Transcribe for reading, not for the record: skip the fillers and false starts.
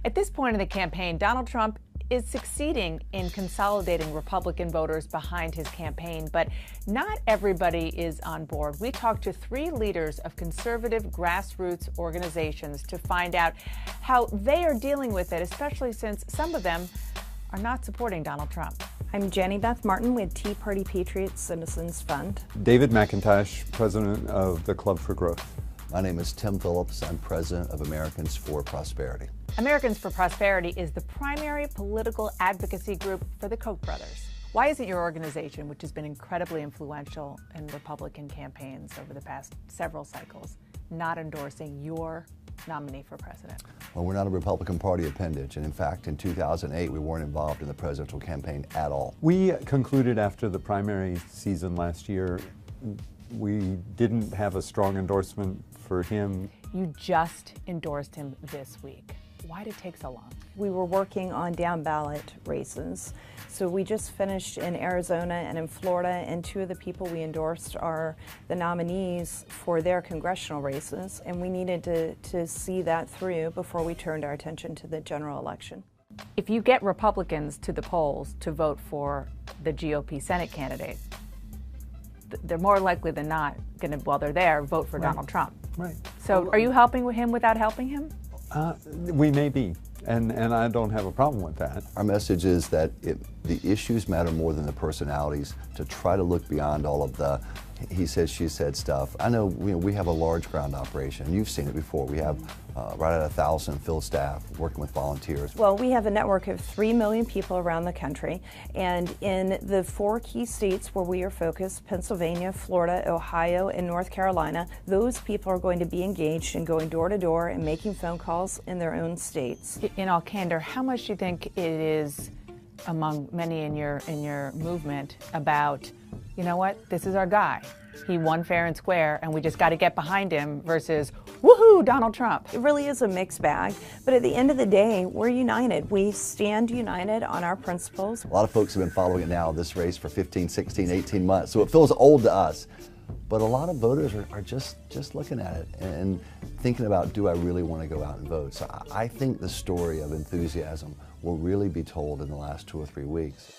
At this point in the campaign, Donald Trump is succeeding in consolidating Republican voters behind his campaign, but not everybody is on board. We talked to 3 leaders of conservative grassroots organizations to find out how they are dealing with it, especially since some of them are not supporting Donald Trump. I'm Jenny Beth Martin with Tea Party Patriot Citizens Fund. David McIntosh, president of the Club for Growth. My name is Tim Phillips. I'm president of Americans for Prosperity. Americans for Prosperity is the primary political advocacy group for the Koch brothers. Why isn't your organization, which has been incredibly influential in Republican campaigns over the past several cycles, not endorsing your nominee for president? Well, we're not a Republican Party appendage, and in fact, in 2008, we weren't involved in the presidential campaign at all. We concluded after the primary season last year, we didn't have a strong endorsement for him. You just endorsed him this week. Why did it take so long? We were working on down ballot races. So we just finished in Arizona and in Florida, and 2 of the people we endorsed are the nominees for their congressional races, and we needed to see that through before we turned our attention to the general election. If you get Republicans to the polls to vote for the GOP Senate candidate, they're more likely than not going to, while they're there, vote for Donald Trump. Right. So are you helping him without helping him? We may be, and I don't have a problem with that. Our message is that the issues matter more than the personalities, to try to look beyond all of the he said, she said stuff. I know we have a large ground operation. You've seen it before. We have right at 1,000 field staff working with volunteers. Well, we have a network of 3 million people around the country, and in the 4 key states where we are focused, Pennsylvania, Florida, Ohio, and North Carolina, those people are going to be engaged in going door to door and making phone calls in their own states. In all candor, how much do you think it is among many in your movement about, you know what, this is our guy. He won fair and square, and we just got to get behind him, versus, woohoo, Donald Trump? It really is a mixed bag, but at the end of the day, we're united. We stand united on our principles. A lot of folks have been following it now, this race, for 15, 16, 18 months, so it feels old to us. But a lot of voters are just looking at it and thinking about, do I really want to go out and vote? So I think the story of enthusiasm will really be told in the last 2 or 3 weeks.